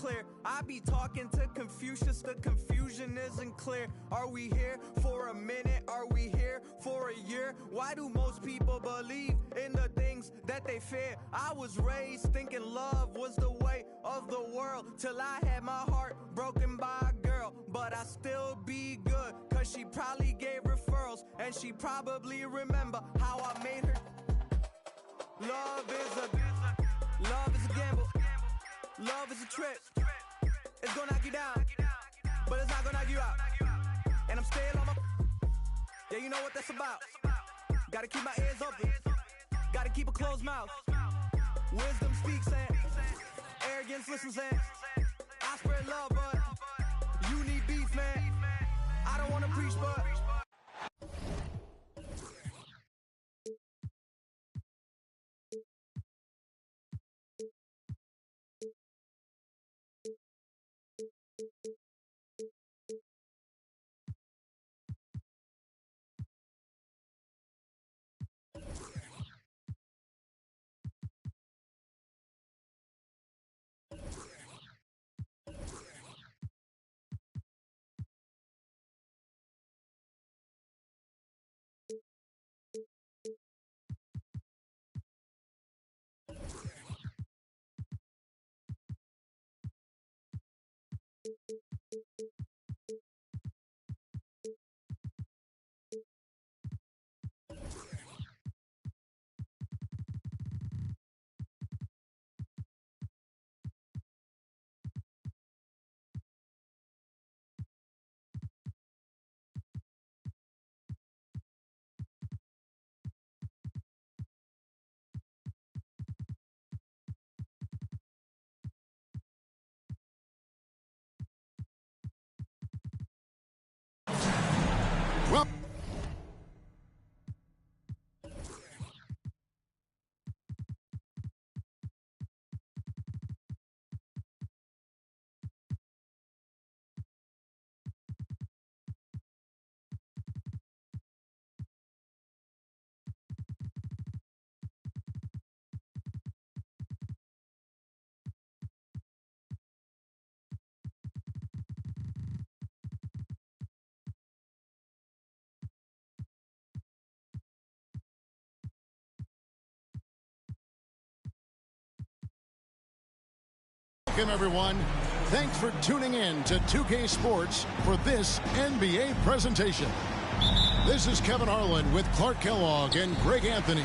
clear. I be talking to Confucius, the confusion isn't clear. Are we here for a minute? Are we here for a year? Why do most people believe in the things that they fear? I was raised thinking love was the way of the world, till I had my heart broken by a girl. But I still be good, cause she probably gave referrals, and she probably remember how I made her. Love is a gamble. Love is a trip. It's gonna knock you down, but it's not gonna knock you out. And I'm staying on my. Yeah, you know what that's about. Gotta keep my ears open. Gotta keep a closed mouth. Wisdom speaks and arrogance listens and I spread love, but you need beef, man. I don't wanna preach, but. Well, welcome, everyone. Thanks for tuning in to 2K Sports for this NBA presentation. This is Kevin Harlan with Clark Kellogg and Greg Anthony.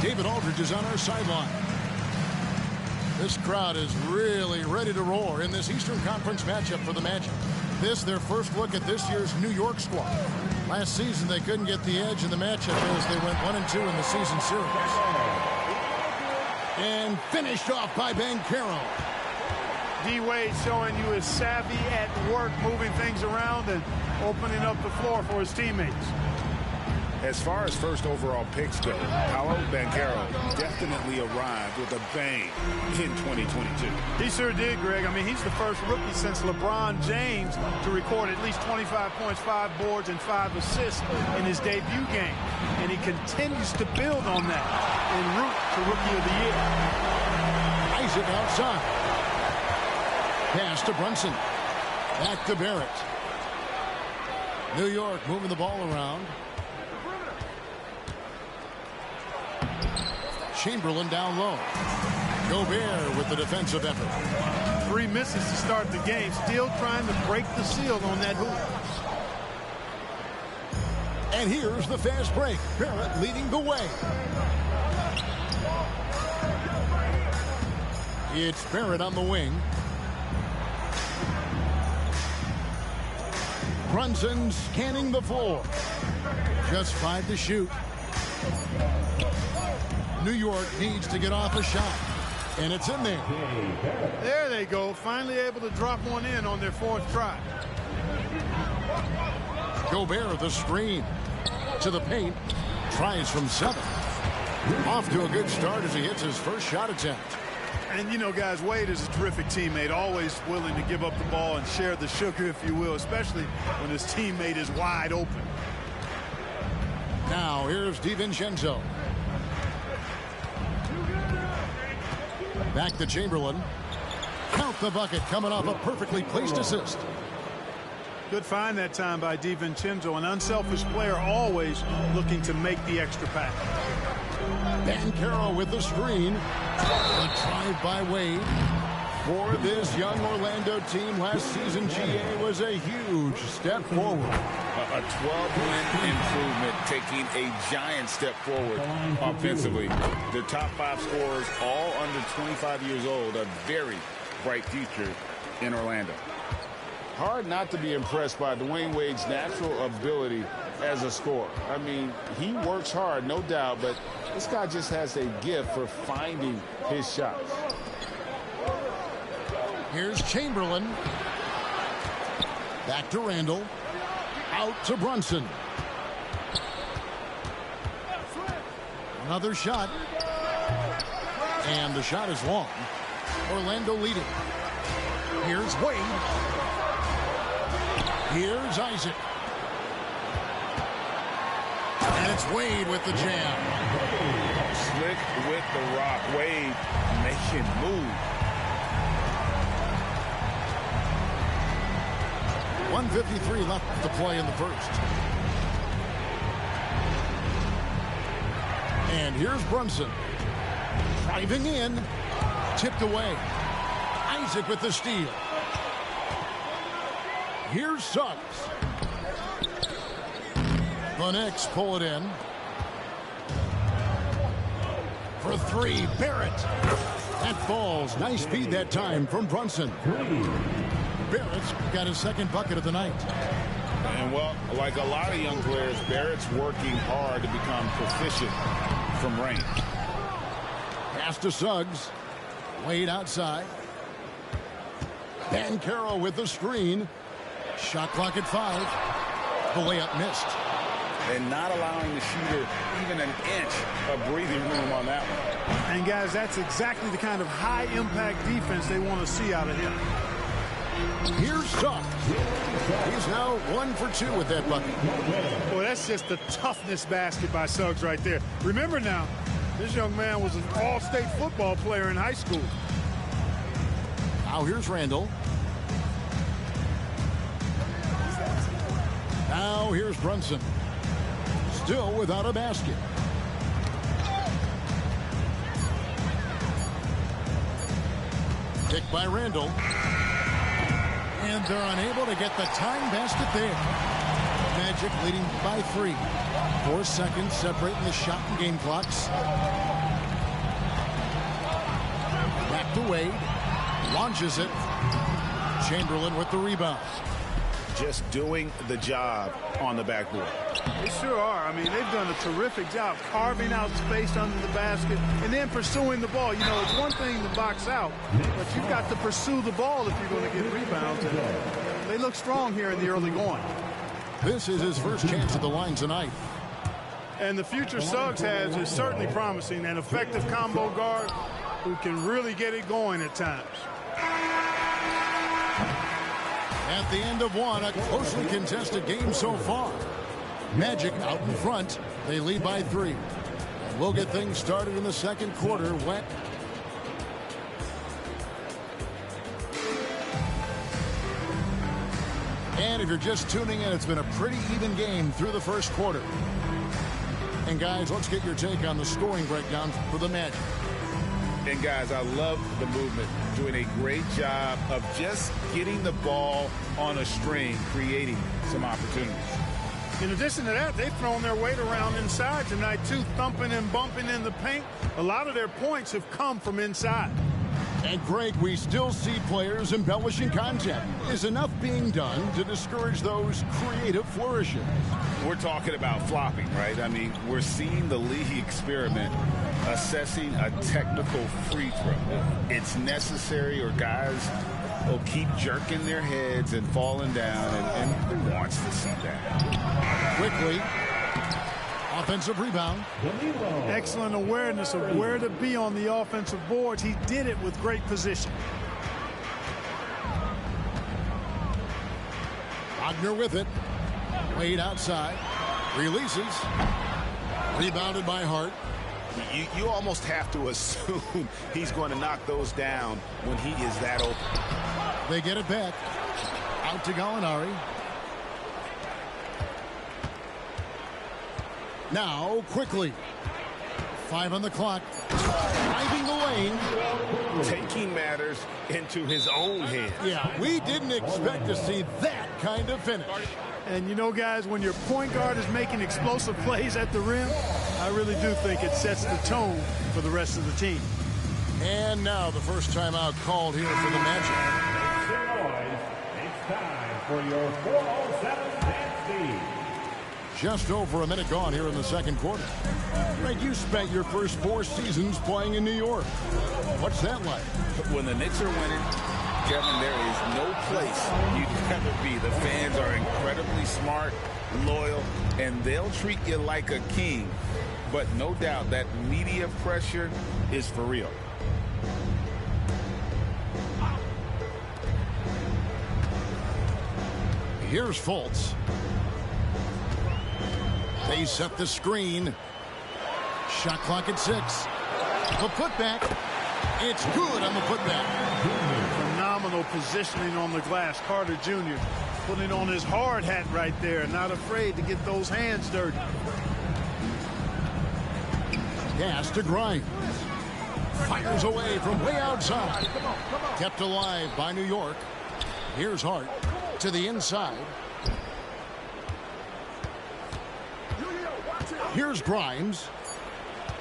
David Aldridge is on our sideline. This crowd is really ready to roar in this Eastern Conference matchup for the Magic. This, their first look at this year's New York squad. Last season, they couldn't get the edge in the matchup as they went 1-2 in the season series. And finished off by Banchero. D-Wade showing you his savvy at work, moving things around and opening up the floor for his teammates. As far as first overall picks go, Paolo Banchero definitely arrived with a bang in 2022. He sure did, Greg. I mean, he's the first rookie since LeBron James to record at least 25 points, 5 boards, and 5 assists in his debut game. And he continues to build on that en route to Rookie of the Year. Isaac outside. Pass to Brunson. Back to Barrett. New York moving the ball around. Chamberlain down low. Gobert with the defensive effort. 3 misses to start the game. Still trying to break the seal on that hoop. And here's the fast break. Barrett leading the way. It's Barrett on the wing. Brunson scanning the floor. Just 5 to shoot. New York needs to get off a shot. And it's in there. There they go. Finally able to drop one in on their 4th try. Gobert, the screen. To the paint. Tries from 7. Off to a good start as he hits his first shot attempt. And, you know, guys, Wade is a terrific teammate, always willing to give up the ball and share the sugar, if you will, especially when his teammate is wide open. Now, here's DiVincenzo. Back to Chamberlain. Count the bucket, coming off a perfectly placed assist. Good find that time by DiVincenzo, an unselfish player, always looking to make the extra pass. Banchero with the screen. A drive by Wade. For this young Orlando team, last season GA was a huge step forward. A 12-win improvement, taking a giant step forward offensively. The top 5 scorers, all under 25 years old, a very bright future in Orlando. Hard not to be impressed by Dwayne Wade's natural ability as a scorer. I mean, he works hard, no doubt, but this guy just has a gift for finding his shots. Here's Chamberlain. Back to Randall. Out to Brunson. Another shot. And the shot is long. Orlando leading. Here's Wade. Here's Isaac. And it's Wade with the jam. Slick with the rock. Wade making move. 1:53 left to play in the first. And here's Brunson. Driving in. Tipped away. Isaac with the steal. Here's Suggs. The Knicks pull it in. For 3, Barrett. That falls. Nice feed that time from Brunson. Barrett's got his 2nd bucket of the night. And, well, like a lot of young players, Barrett's working hard to become proficient from range. Pass to Suggs. Wade outside. Banchero with the screen. Shot clock at 5. The layup missed. And not allowing the shooter even an inch of breathing room on that one. And, guys, that's exactly the kind of high-impact defense they want to see out of him. Here's Suggs. He's now 1 for 2 with that bucket. Boy, that's just the toughness basket by Suggs right there. Remember now, this young man was an all-state football player in high school. Now here's Randall. Now here's Brunson. Still without a basket. Picked by Randall. And they're unable to get the tying basket there. Magic leading by 3. 4 seconds separating the shot and game clocks. Back to Wade. Launches it. Chamberlain with the rebound. Just doing the job on the backboard. They sure are. I mean, they've done a terrific job carving out space under the basket and then pursuing the ball. You know, it's one thing to box out, but you've got to pursue the ball if you're going to get rebounds. And they look strong here in the early going. This is his first chance at the line tonight. And the future Suggs has is certainly promising. An effective combo guard who can really get it going at times. At the end of one, a closely contested game so far. Magic out in front. They lead by 3. And we'll get things started in the second quarter. Wet. And if you're just tuning in, it's been a pretty even game through the first quarter. And guys, let's get your take on the scoring breakdown for the Magic. And guys, I love the movement, doing a great job of just getting the ball on a string, creating some opportunities. In addition to that, they've thrown their weight around inside tonight, too, thumping and bumping in the paint. A lot of their points have come from inside. And Greg, we still see players embellishing content. Is enough being done to discourage those creative flourishes? We're talking about flopping, right? I mean, we're seeing the league experiment assessing a technical free throw. It's necessary, or guys will keep jerking their heads and falling down, and who wants to see that? Quickly. Offensive rebound. Excellent awareness of where to be on the offensive boards. He did it with great position. Wagner with it. Laid outside. Releases. Rebounded by Hart. You almost have to assume he's going to knock those down when he is that open. They get it back. Out to Gallinari. Now, quickly. 5 on the clock. Driving the lane. Taking matters into his own hands. Yeah, we didn't expect to see that kind of finish. And you know, guys, when your point guard is making explosive plays at the rim, I really do think it sets the tone for the rest of the team. And now the first timeout called here for the Magic. It's time for your 407 dance feed. Just over a minute gone here in the second quarter. Greg, you spent your first 4 seasons playing in New York. What's that like? When the Knicks are winning, Kevin, there is no place you'd rather be. The fans are incredibly smart, loyal, and they'll treat you like a king. But no doubt that media pressure is for real. Here's Fultz. They set the screen. Shot clock at 6. The putback. It's good on the putback. Phenomenal positioning on the glass. Carter Jr. putting on his hard hat right there. Not afraid to get those hands dirty. Pass to Grimes. Fires away from way outside. Kept alive by New York. Here's Hart to the inside. Here's Grimes.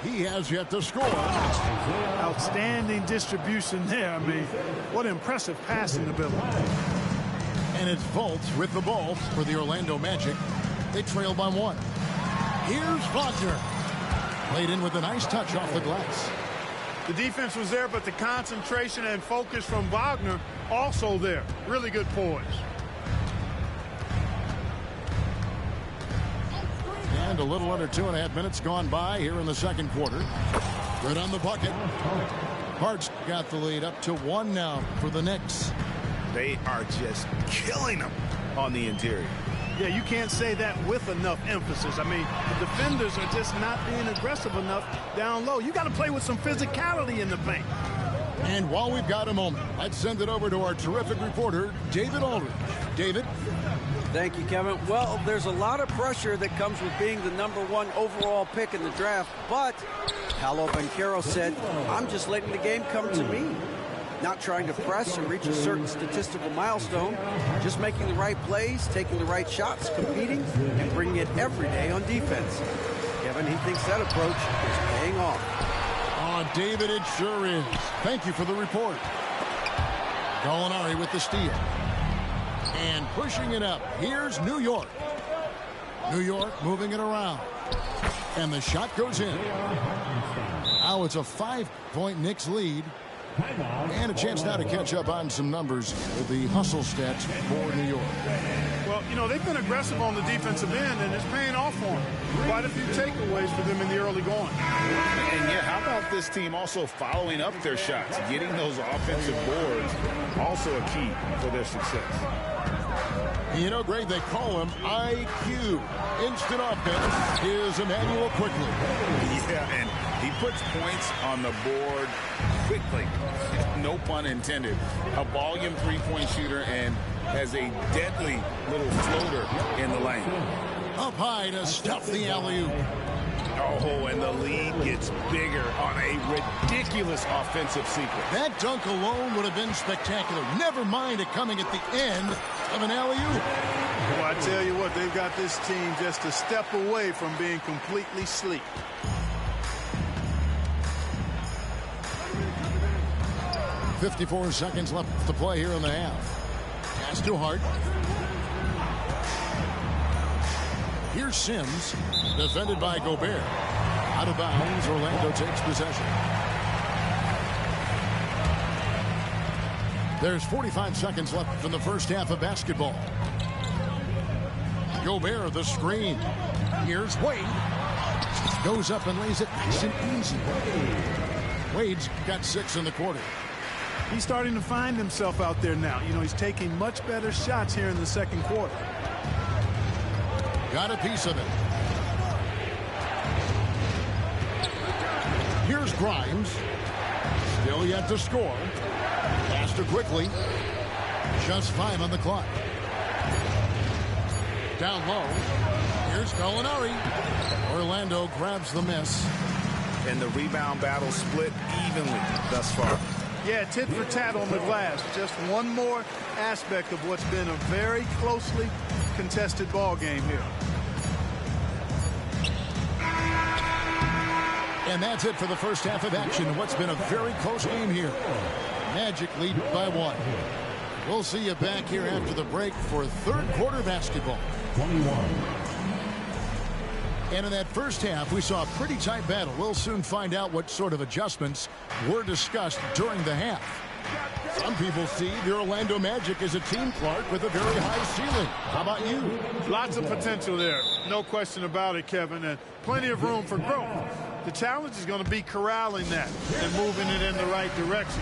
He has yet to score. Outstanding distribution there. I mean, what impressive passing ability. And it's Fultz with the ball for the Orlando Magic. They trail by 1. Here's Wagner. Played in with a nice touch off the glass. The defense was there, but the concentration and focus from Wagner also there. Really good poise. And a little under 2.5 minutes gone by here in the second quarter. Good on the bucket. Hart's got the lead up to 1 now for the Knicks. They are just killing them on the interior. Yeah, you can't say that with enough emphasis. I mean, the defenders are just not being aggressive enough down low. You got to play with some physicality in the paint. And while we've got a moment, let's send it over to our terrific reporter, David Aldridge. David? Thank you, Kevin. Well, there's a lot of pressure that comes with being the #1 overall pick in the draft, but Paolo Banchero said, I'm just letting the game come to me. Not trying to press and reach a certain statistical milestone, just making the right plays, taking the right shots, competing, and bringing it every day on defense. Kevin, he thinks that approach is paying off. Oh, David, it sure is. Thank you for the report. Gallinari with the steal. And pushing it up. Here's New York. New York moving it around. And the shot goes in. Now it's a 5-point Knicks lead. And a chance now to catch up on some numbers with the hustle stats for New York. Well, you know, they've been aggressive on the defensive end, and it's paying off for them. Quite a few takeaways for them in the early going. And yeah, how about this team also following up their shots? Getting those offensive boards, also a key for their success. You know, Greg, they call him IQ. Instant offense. Here's Emmanuel quickly. Yeah, and he puts points on the board quickly. No pun intended. A volume three-point shooter and has a deadly little floater in the lane. Up high to stuff the alley-oop. Oh, and the lead gets bigger on a ridiculous offensive sequence. That dunk alone would have been spectacular. Never mind it coming at the end of an alley-oop. Well, I tell you what, they've got this team just a step away from being completely sleep. 54 seconds left to play here in the half. Pass to Hart. Here's Sims, defended by Gobert. Out of bounds, Orlando takes possession. There's 45 seconds left in the first half of basketball. Gobert, the screen. Here's Wade. Goes up and lays it nice and easy. Wade's got 6 in the quarter. He's starting to find himself out there now. You know, he's taking much better shots here in the second quarter. Got a piece of it. Here's Grimes. Still yet to score. Pass to quickly. Just 5 on the clock. Down low. Here's Gallinari. Orlando grabs the miss. And the rebound battle split evenly thus far. Yeah, tit for tat on the glass. Just one more aspect of what's been a very closely contested ball game here. And that's it for the first half of action in what's been a very close game here. Magic lead by 1. We'll see you back here after the break for third quarter basketball. 21. And in that first half, we saw a pretty tight battle. We'll soon find out what sort of adjustments were discussed during the half. Some people see the Orlando Magic as a team, Clark, with a very high ceiling. How about you? Lots of potential there. No question about it, Kevin, and plenty of room for growth. The challenge is going to be corralling that and moving it in the right direction.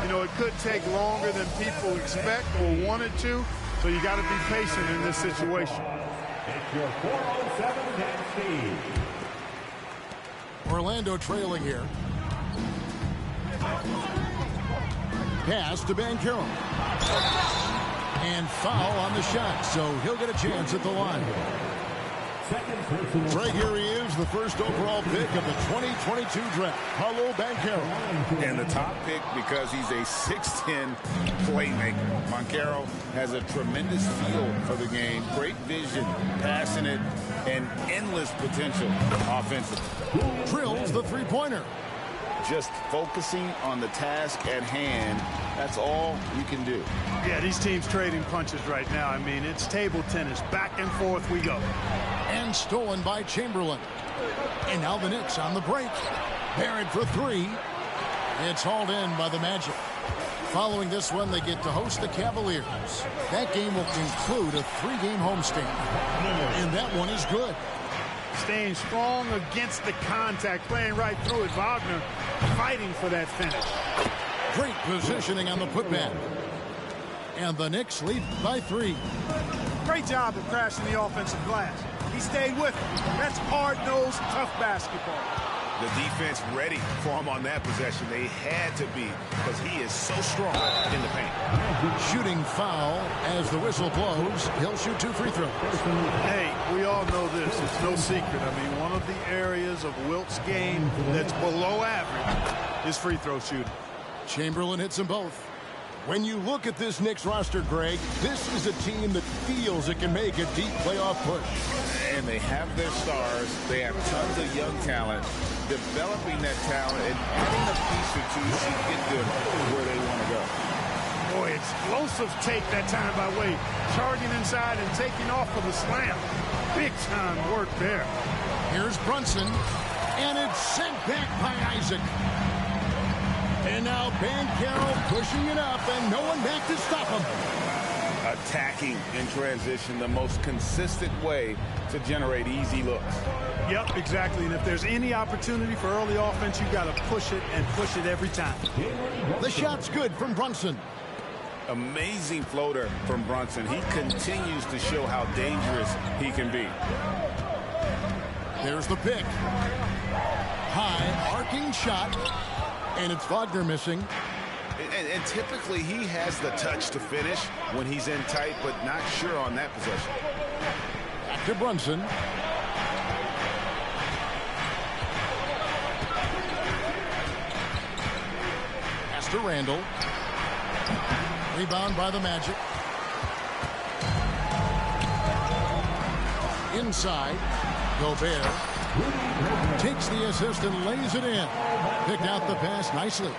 You know, it could take longer than people expect or wanted to, so you got to be patient in this situation. It's your 407 Dan Steve. Orlando trailing here. Pass to Banchero. And foul on the shot, so he'll get a chance at the line. Right here he is, the first overall pick of the 2022 draft, Paolo Banchero. And the top pick because he's a 6'10 playmaker. Banchero has a tremendous feel for the game, great vision, passionate, and endless potential offensively. Drills the three-pointer. Just focusing on the task at hand, that's all you can do. Yeah, these teams trading punches right now. I mean, it's table tennis. Back and forth we go. And stolen by Chamberlain. And now the Knicks on the break. Barrett for 3. It's hauled in by the Magic. Following this one, they get to host the Cavaliers. That game will conclude a 3-game homestand. And that one is good. Staying strong against the contact, playing right through it. Wagner fighting for that finish. Great positioning on the putback. And the Knicks lead by 3. Great job of crashing the offensive glass. He stayed with it. That's hard-nosed, tough basketball. The defense ready for him on that possession. They had to be because he is so strong in the paint. Shooting foul as the whistle blows. He'll shoot 2 free throws. Hey, we all know this. It's no secret. I mean, one of the areas of Wilt's game that's below average is free throw shooting. Chamberlain hits them both. When you look at this Knicks roster, Greg, this is a team that feels it can make a deep playoff push. And they have their stars. They have tons of young talent. Developing that talent and adding a piece or two should get them where they want to go. Boy, explosive take that time by Wade. Charging inside and taking off for the slam. Big time work there. Here's Brunson. And it's sent back by Isaac. And now Banchero pushing it up and no one back to stop him. Attacking in transition, the most consistent way to generate easy looks. Yep, exactly. And if there's any opportunity for early offense, you got to push it and push it every time. The shot's good from Brunson. Amazing floater from Brunson. He continues to show how dangerous he can be. There's the pick. High arcing shot. And it's Wagner missing. And typically he has the touch to finish when he's in tight, but not sure on that possession. Back to Brunson. Pass to Randall. Rebound by the Magic. Inside. Gobert takes the assist and lays it in. Picked out the pass nicely.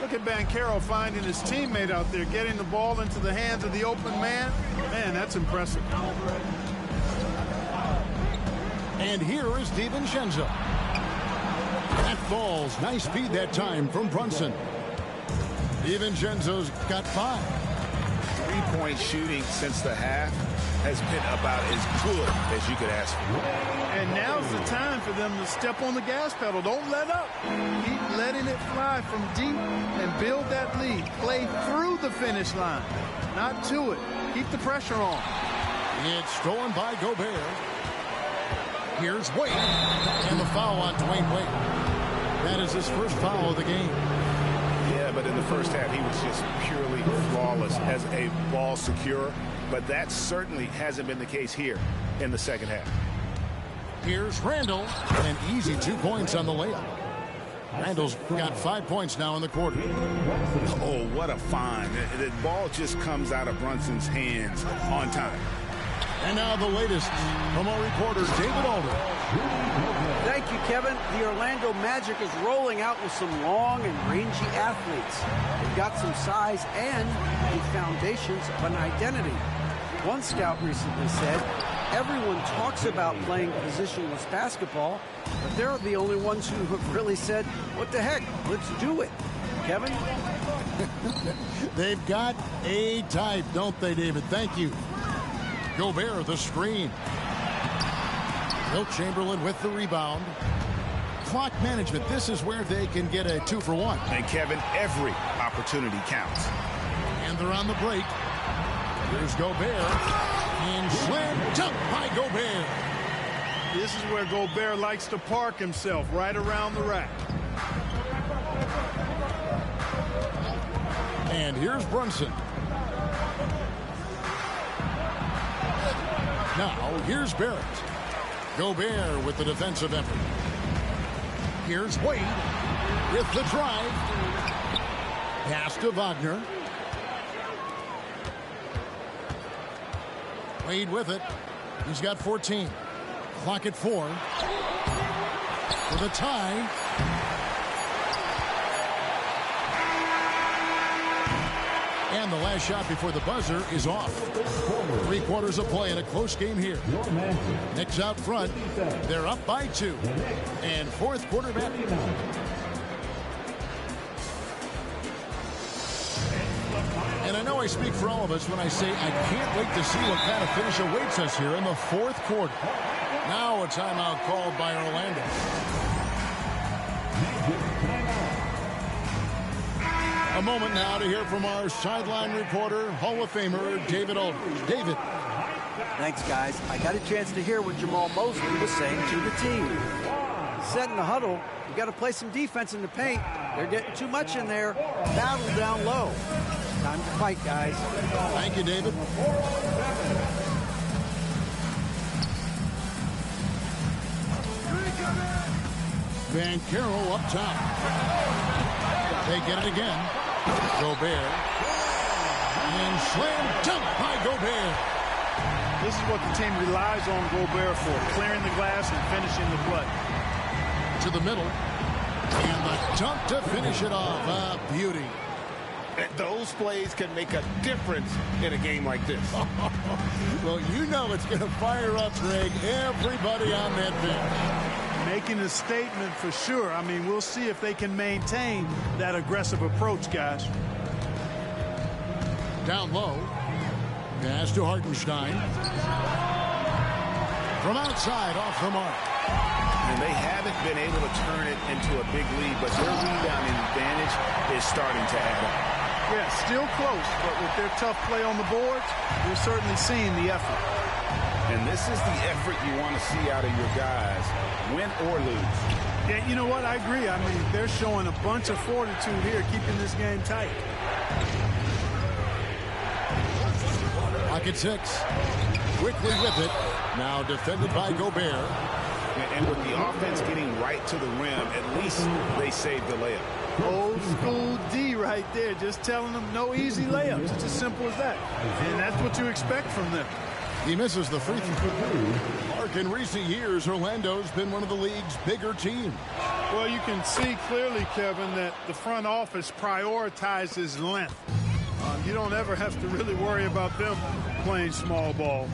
Look at Banchero finding his teammate out there, getting the ball into the hands of the open man. Man, that's impressive. And here is DiVincenzo. That falls. Nice speed that time from Brunson. DiVincenzo's got 5. Three-point shooting since the half has been about as good as you could ask for. And now's the time for them to step on the gas pedal. Don't let up. Keep letting it fly from deep and build that lead. Play through the finish line, not to it. Keep the pressure on. It's stolen by Gobert. Here's Wade. And the foul on Dwayne Wade. That is his first foul of the game. Yeah, but in the first half, he was just purely flawless as a ball securer. But that certainly hasn't been the case here in the second half. Here's Randall. An easy 2 points on the layup. Randall's got 5 points now in the quarter. Oh, what a find. The ball just comes out of Brunson's hands on time. And now the latest from our reporter, David Alder. Thank you, Kevin. The Orlando Magic is rolling out with some long and rangy athletes. They've got some size and the foundations of an identity. One scout recently said, everyone talks about playing positionless basketball, but they're the only ones who have really said, what the heck, let's do it. Kevin? They've got a type, don't they, David? Thank you. Gobert, the screen. Wilt Chamberlain with the rebound. Clock management. This is where they can get a 2-for-1. And, Kevin, every opportunity counts. And they're on the break. Here's Gobert. And slam dunk by Gobert. This is where Gobert likes to park himself, right around the rack. And here's Brunson. Now, here's Barrett. Gobert with the defensive effort. Here's Wade with the drive. Pass to Wagner. Wade with it. He's got 14. Clock at 4. For the tie. And the last shot before the buzzer is off. 3 quarters of play in a close game here. Knicks out front. They're up by 2. And fourth quarter back. And I know I speak for all of us when I say I can't wait to see what kind of finish awaits us here in the fourth quarter. Now a timeout called by Orlando. A moment now to hear from our sideline reporter, Hall of Famer David Aldridge. David. Thanks, guys. I got a chance to hear what Jamal Mosley was saying to the team. He said in the huddle, you got to play some defense in the paint. They're getting too much in there. Battle down low. Time to fight, guys. Thank you, David. Banchero up top. They get it again. Gobert. And slam dunk by Gobert. This is what the team relies on Gobert for, clearing the glass and finishing the play. To the middle. And the dunk to finish it off. A beauty. Those plays can make a difference in a game like this. Well, you know it's going to fire up, Greg, everybody on that bench. Making a statement for sure. I mean, we'll see if they can maintain that aggressive approach, guys. Down low. Pass to Hartenstein. From outside, off the mark. And they haven't been able to turn it into a big lead, but their rebounding advantage is starting to add up. Yeah, still close, but with their tough play on the boards, we're certainly seeing the effort. And this is the effort you want to see out of your guys, win or lose. Yeah, you know what? I agree. I mean, they're showing a bunch of fortitude here, keeping this game tight. Lock at 6. Quickly with it. Now defended by Gobert. And with the offense getting right to the rim, at least they saved the layup. Old school D right there, just telling them no easy layups. It's as simple as that. And that's what you expect from them. He misses the free throw. Mark, in recent years, Orlando's been one of the league's bigger teams. Well, you can see clearly, Kevin, that the front office prioritizes length. You don't ever have to really worry about them playing small ball.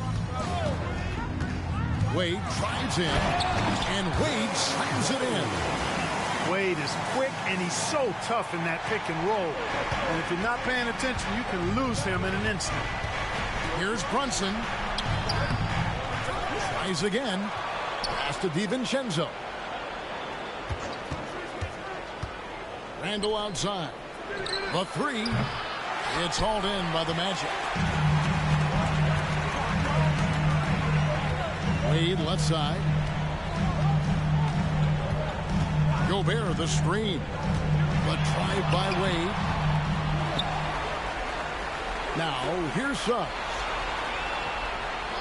Wade drives in, and Wade slams it in. Wade is quick, and he's so tough in that pick and roll. And if you're not paying attention, you can lose him in an instant. Here's Brunson. Tries again. Pass to DiVincenzo. Randall outside. The three. It's hauled in by the Magic. Wade left side. Gobert the screen. The drive by Wade. Now here's Suggs.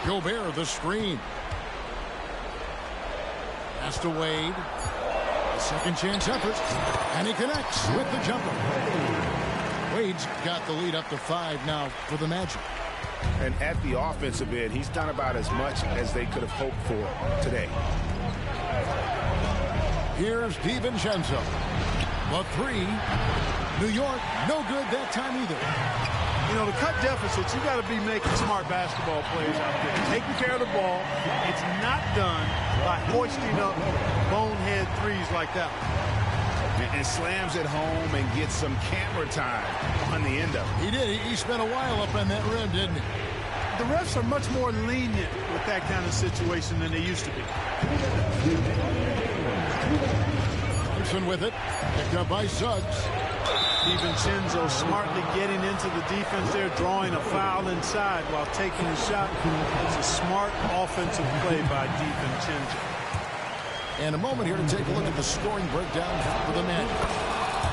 Gobert the screen. Pass to Wade. A second chance effort. And he connects with the jumper. Wade's got the lead up to 5 now for the Magic. And at the offensive end, he's done about as much as they could have hoped for today. Here's DiVincenzo. The three. New York, no good that time either. You know, to cut deficits, you got to be making smart basketball plays out there. Taking care of the ball. It's not done by hoisting up bonehead threes like that. And slams it home and gets some camera time on the end of it. He did. He spent a while up on that rim, didn't he? The refs are much more lenient with that kind of situation than they used to be. Thompson with it. Picked up by Suggs. DiVincenzo smartly getting into the defense there, drawing a foul inside while taking a shot. It's a smart offensive play by DiVincenzo. And a moment here to take a look at the scoring breakdown for the Magic.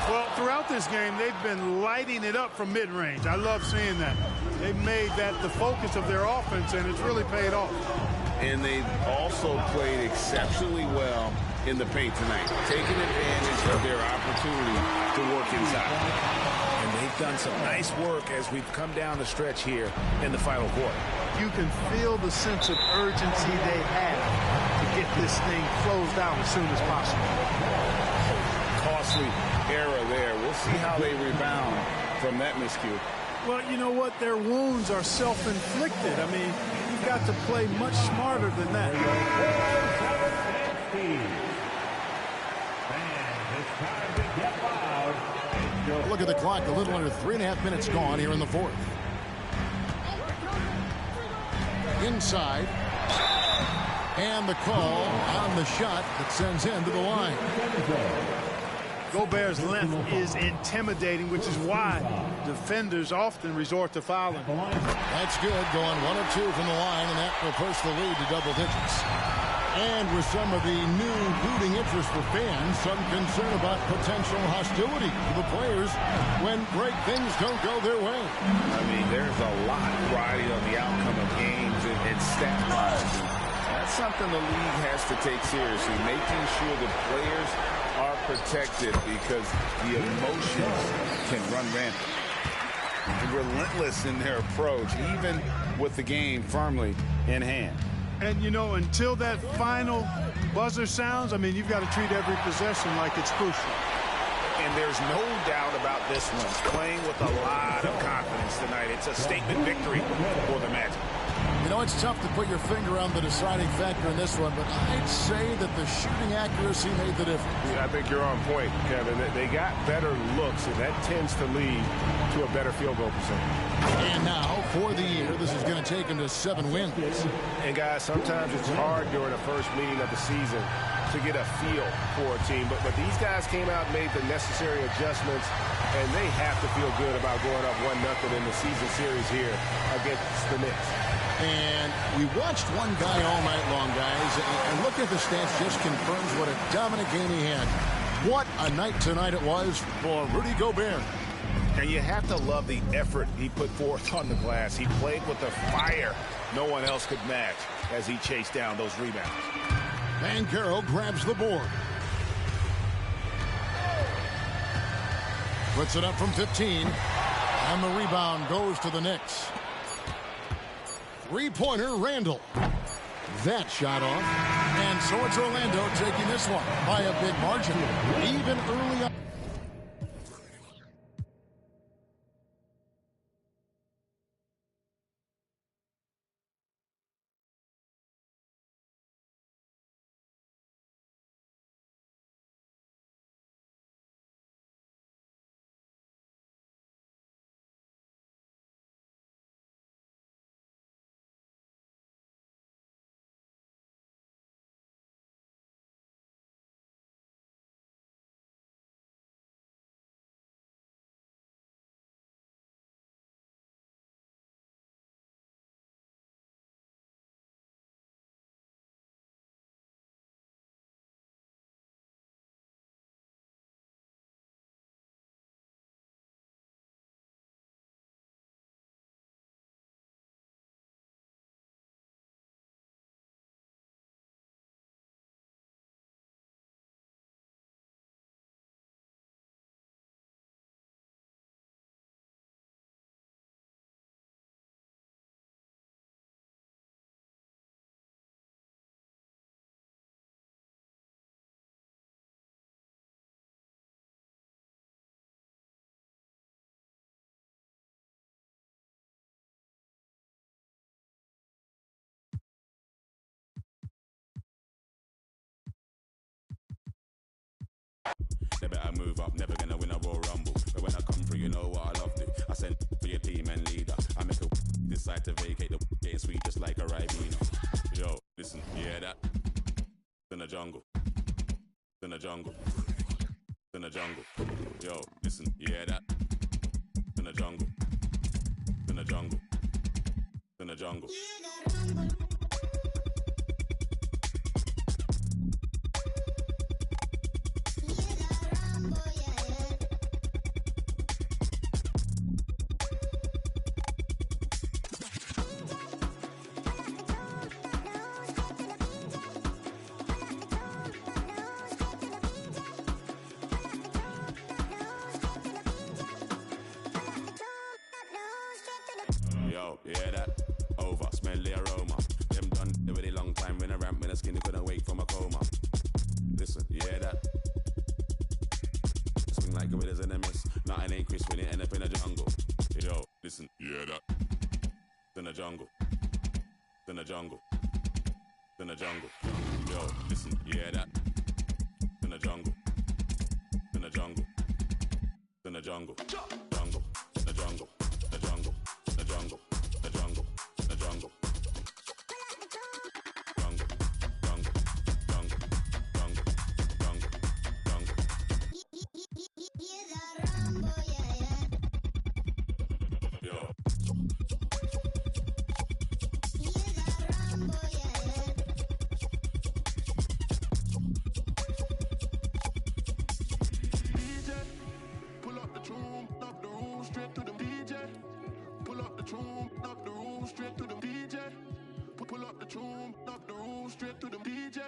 Well, throughout this game, they've been lighting it up from mid-range. I love seeing that. They've made that the focus of their offense, and it's really paid off. And they've also played exceptionally well in the paint tonight, taking advantage of their opportunity to work inside. And they've done some nice work as we've come down the stretch here in the final quarter. You can feel the sense of urgency they have to get this thing closed out as soon as possible. Costly error there. We'll see how they rebound from that miscue. Well, you know what? Their wounds are self-inflicted. I mean, you've got to play much smarter than that. Look at the clock. A little under 3.5 minutes gone here in the fourth. Inside. And the call on the shot that sends him to the line. Gobert's length is intimidating, which is why defenders often resort to fouling. That's good. Going 1 of 2 from the line, and that will push the lead to double digits. And with some of the new rooting interest for fans, some concern about potential hostility to the players when great things don't go their way. I mean, there's a lot riding on the outcome of games and stat lines. That's something the league has to take seriously, making sure the players are protected because the emotions can run rampant. Relentless in their approach, even with the game firmly in hand. And, you know, until that final buzzer sounds, I mean, you've got to treat every possession like it's crucial. And there's no doubt about this one. Playing with a lot of confidence tonight. It's a statement victory for the Magic. You know, it's tough to put your finger on the deciding factor in this one, but I'd say that the shooting accuracy made the difference. Yeah, I think you're on point, Kevin. They got better looks, and that tends to lead to a better field goal percentage. And now, for the year, this is going to take them to 7 wins. And, guys, sometimes it's hard during the first meeting of the season to get a feel for a team. But these guys came out and made the necessary adjustments, and they have to feel good about going up 1-0 in the season series here against the Knicks. And we watched one guy all night long, guys, and looking at the stats just confirms what a dominant game he had. What a night tonight it was for Rudy Gobert. And you have to love the effort he put forth on the glass. He played with a fire no one else could match as he chased down those rebounds. Banchero grabs the board. Puts it up from 15. And the rebound goes to the Knicks. Three-pointer, Randall. That shot off. And so it's Orlando taking this one by a big margin. Even early on. They better move up, never gonna win a Royal Rumble. But when I come through, you know what I love to. I send for your team and leader. I make a decide to vacate the getting sweet just like a Ribena. Yo, listen, you hear that? In the jungle. In the jungle. In the jungle. Yo, listen, you hear that? In the jungle. In the jungle. In the jungle. Yo, you hear that? Over, smell the aroma. Them done a really long time when I ramp when the skinny couldn't wake from a coma. Listen, you hear that? Swing like gorillas in a mist. Nothing ain't crisp when it end up in the jungle. Yo, listen, you hear that? In the jungle. In the jungle. In the jungle. Yo, listen, you hear that? In the jungle. In the jungle. In the jungle. Jungle. The jungle. The jungle. The jungle. The jungle. The jungle. Jungle. Jungle. Jungle. Jungle. Jungle. Jungle. Yo. DJ, pull up the tune, up the room, straight to the DJ. Pull up the tune, up the room, straight to the DJ. Pull up the tune, up the room, straight to the DJ.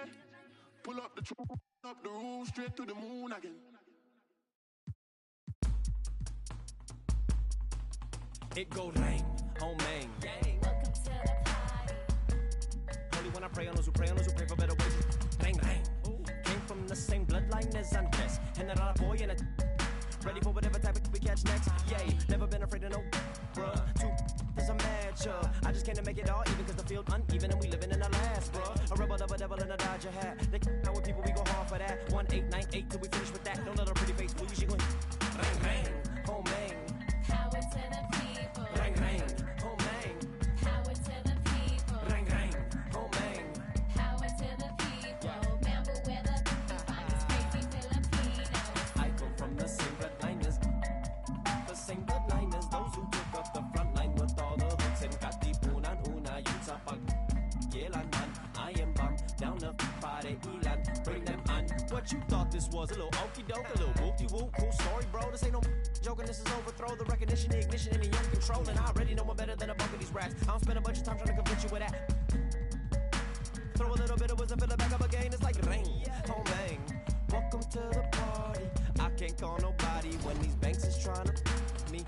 Pull up the tune, up the room, straight to the moon again. It go rain, home main. Welcome to the party. Only when I pray on those who pray for better ways. Rain, rain. Came from the same bloodline as Andres. And that other boy in a ready for whatever type of we catch next. Yay, never been afraid of no bruh. Two there's a matchup. I just can't make it all even cause the field uneven and we living in the last, bruh. A rebel, double devil in a Dodger hat. They know with people we go hard for that. 1898 till we finish with that. Don't let her pretty face fool you. She gon' rain, rain, home main. Power to the people. Rain, rain, home main. Power to the people. Rain, rain, home main. Power to the people. Remember where the finest crazy Filipinos. I come from the same bloodline as those who took up the front line with all the hooks and got the una yun sa pag-yelan man. I am bomb down the party ilan, bring them on. What you thought this was? A little okey doke, a little whoop-de-whoop, cool story, bro. This ain't no joking, this is overthrow. The recognition, the ignition, and the young control. And I already know one better than a bunch of these rats. I don't spend a bunch of time trying to convince you with that. Throw a little bit of wisdom, fill it back up again. It's like rain, home bang. Welcome to the party. I can't call nobody when these banks is trying to me.